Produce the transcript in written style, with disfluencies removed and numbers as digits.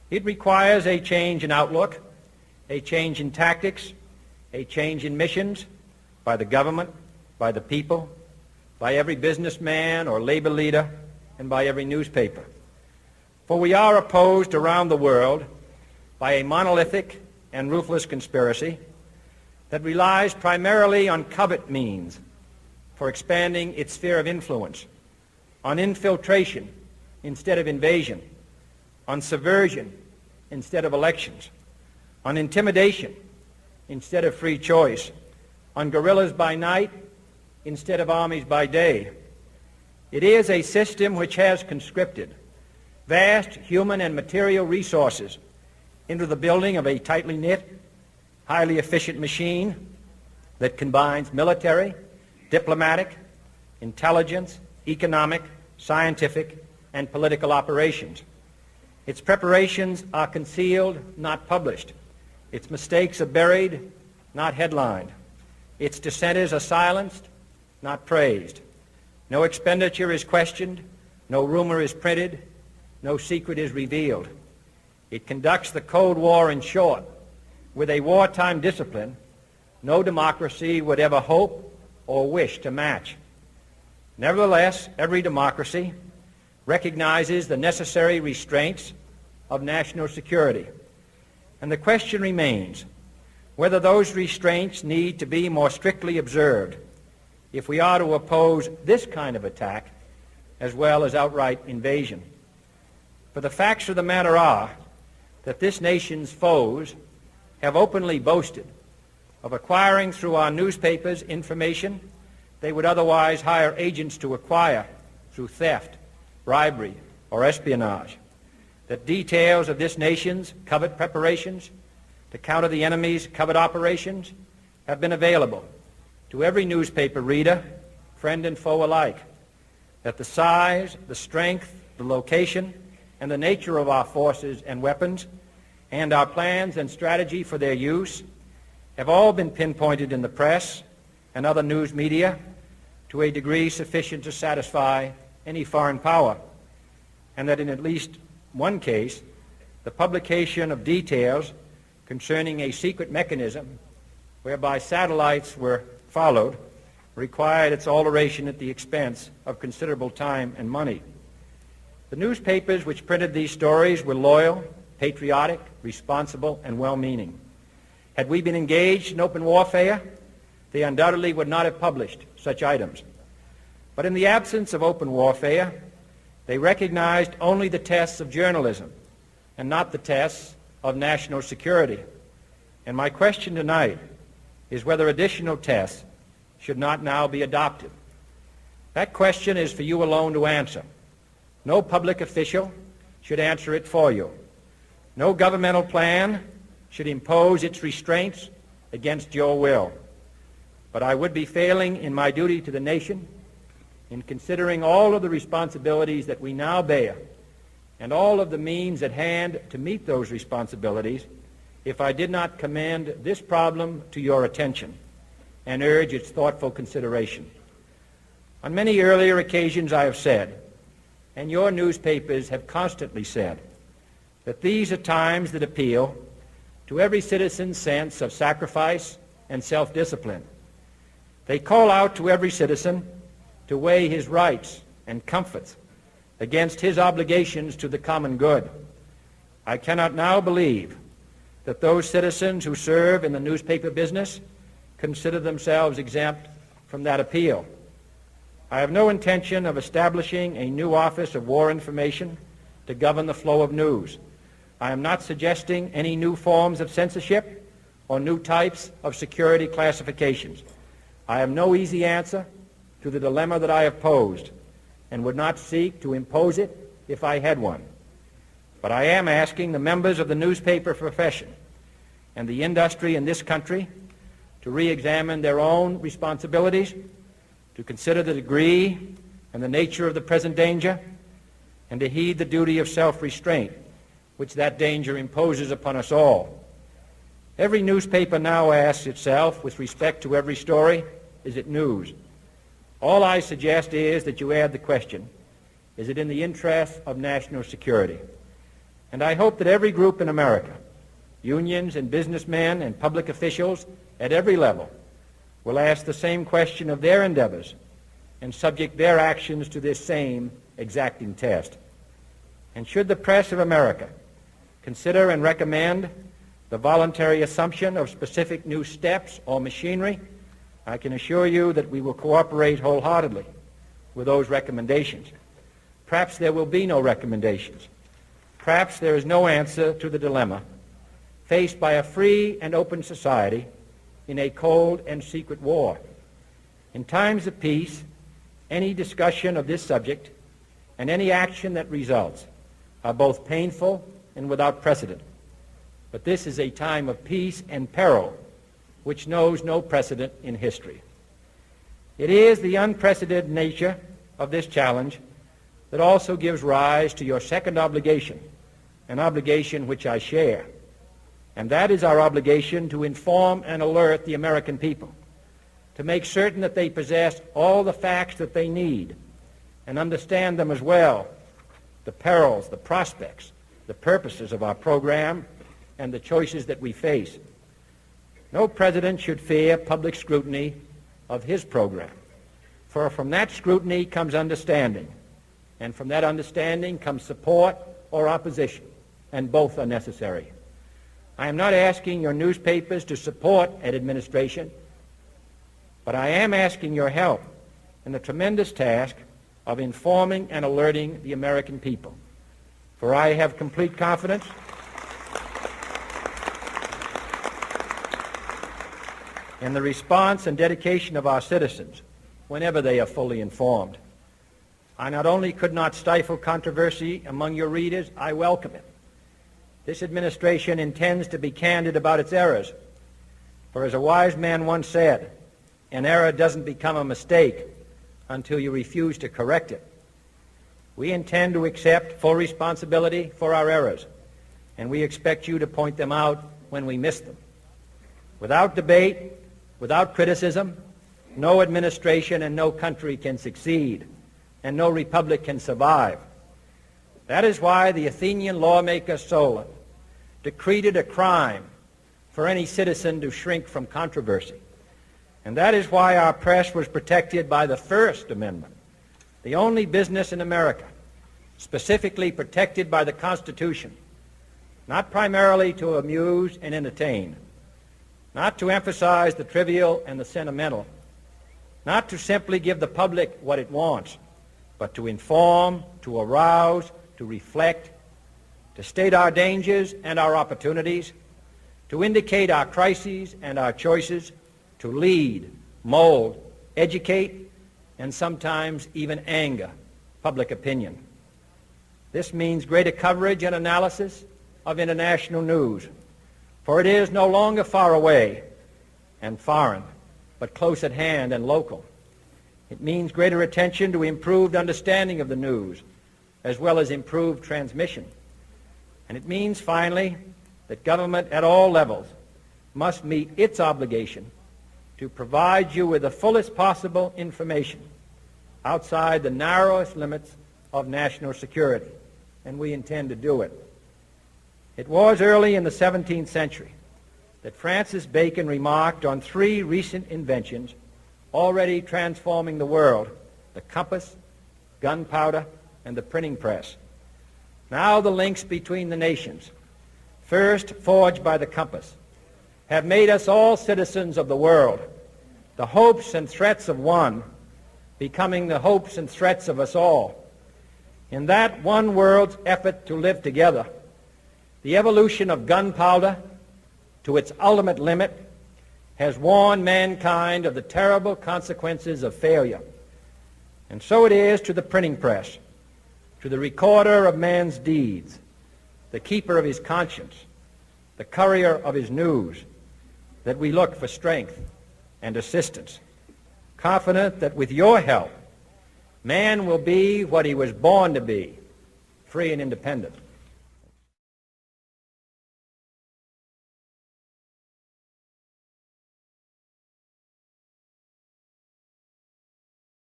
It requires a change in outlook, a change in tactics, a change in missions by the government, by the people, by every businessman or labor leader, and by every newspaper. For we are opposed around the world by a monolithic and ruthless conspiracy that relies primarily on covert means for expanding its sphere of influence, on infiltration instead of invasion, on subversion instead of elections, on intimidation instead of free choice, on guerrillas by night instead of armies by day. It is a system which has conscripted vast human and material resources into the building of a tightly knit, highly efficient machine that combines military, diplomatic, intelligence, economic, scientific, and political operations. Its preparations are concealed, not published. Its mistakes are buried, not headlined. Its dissenters are silenced, not praised. No expenditure is questioned, no rumor is printed, no secret is revealed. It conducts the Cold War, in short, with a wartime discipline no democracy would ever hope or wish to match. Nevertheless, every democracy recognizes the necessary restraints of national security. And the question remains whether those restraints need to be more strictly observed if we are to oppose this kind of attack as well as outright invasion. For the facts of the matter are that this nation's foes have openly boasted of acquiring through our newspapers information they would otherwise hire agents to acquire through theft, bribery, or espionage, that details of this nation's covert preparations to counter the enemy's covert operations have been available to every newspaper reader, friend and foe alike, that the size, the strength, the location, and the nature of our forces and weapons, and our plans and strategy for their use have all been pinpointed in the press and other news media to a degree sufficient to satisfy any foreign power, and that in at least one case, the publication of details concerning a secret mechanism whereby satellites were followed required its alteration at the expense of considerable time and money. The newspapers which printed these stories were loyal, patriotic, responsible, and well-meaning. Had we been engaged in open warfare, they undoubtedly would not have published such items. But in the absence of open warfare, they recognized only the tests of journalism and not the tests of national security. And my question tonight is whether additional tests should not now be adopted. That question is for you alone to answer. No public official should answer it for you. No governmental plan should impose its restraints against your will. But I would be failing in my duty to the nation in considering all of the responsibilities that we now bear and all of the means at hand to meet those responsibilities if I did not commend this problem to your attention and urge its thoughtful consideration. On many earlier occasions I have said, and your newspapers have constantly said, that these are times that appeal to every citizen's sense of sacrifice and self-discipline. They call out to every citizen to weigh his rights and comforts against his obligations to the common good. I cannot now believe that those citizens who serve in the newspaper business consider themselves exempt from that appeal. I have no intention of establishing a new Office of War Information to govern the flow of news. I am not suggesting any new forms of censorship or new types of security classifications. I have no easy answer to the dilemma that I have posed and would not seek to impose it if I had one. But I am asking the members of the newspaper profession and the industry in this country to re-examine their own responsibilities, to consider the degree and the nature of the present danger, and to heed the duty of self-restraint which that danger imposes upon us all. Every newspaper now asks itself, with respect to every story, is it news? All I suggest is that you add the question, is it in the interest of national security? And I hope that every group in America, unions and businessmen and public officials at every level, will ask the same question of their endeavors and subject their actions to this same exacting test. And should the press of America consider and recommend the voluntary assumption of specific new steps or machinery, I can assure you that we will cooperate wholeheartedly with those recommendations. Perhaps there will be no recommendations. Perhaps there is no answer to the dilemma faced by a free and open society in a cold and secret war. In times of peace, any discussion of this subject and any action that results are both painful and without precedent. But this is a time of peace and peril which knows no precedent in history. It is the unprecedented nature of this challenge that also gives rise to your second obligation, an obligation which I share, and that is our obligation to inform and alert the American people, to make certain that they possess all the facts that they need and understand them as well, the perils, the prospects, the purposes of our program, and the choices that we face. No president should fear public scrutiny of his program, for from that scrutiny comes understanding, and from that understanding comes support or opposition, and both are necessary. I am not asking your newspapers to support an administration, but I am asking your help in the tremendous task of informing and alerting the American people. For I have complete confidence in the response and dedication of our citizens whenever they are fully informed. I not only could not stifle controversy among your readers, I welcome it. This administration intends to be candid about its errors. For as a wise man once said, an error doesn't become a mistake until you refuse to correct it. We intend to accept full responsibility for our errors, and we expect you to point them out when we miss them. Without debate, without criticism, no administration and no country can succeed, and no republic can survive. That is why the Athenian lawmaker Solon decreed it a crime for any citizen to shrink from controversy. And that is why our press was protected by the First Amendment, the only business in America specifically protected by the Constitution, not primarily to amuse and entertain, not to emphasize the trivial and the sentimental, not to simply give the public what it wants, but to inform, to arouse, to reflect, to state our dangers and our opportunities, to indicate our crises and our choices, to lead, mold, educate, and sometimes even anger public opinion. This means greater coverage and analysis of international news, for it is no longer far away and foreign, but close at hand and local. It means greater attention to improved understanding of the news, as well as improved transmission. And it means, finally, that government at all levels must meet its obligation to provide you with the fullest possible information outside the narrowest limits of national security, and we intend to do it. It was early in the 17th century that Francis Bacon remarked on three recent inventions already transforming the world: the compass, gunpowder, and the printing press. Now the links between the nations, first forged by the compass, have made us all citizens of the world, the hopes and threats of one becoming the hopes and threats of us all. In that one world's effort to live together, the evolution of gunpowder to its ultimate limit has warned mankind of the terrible consequences of failure. And so it is to the printing press, to the recorder of man's deeds, the keeper of his conscience, the courier of his news, that we look for strength and assistance, confident that with your help, man will be what he was born to be, free and independent.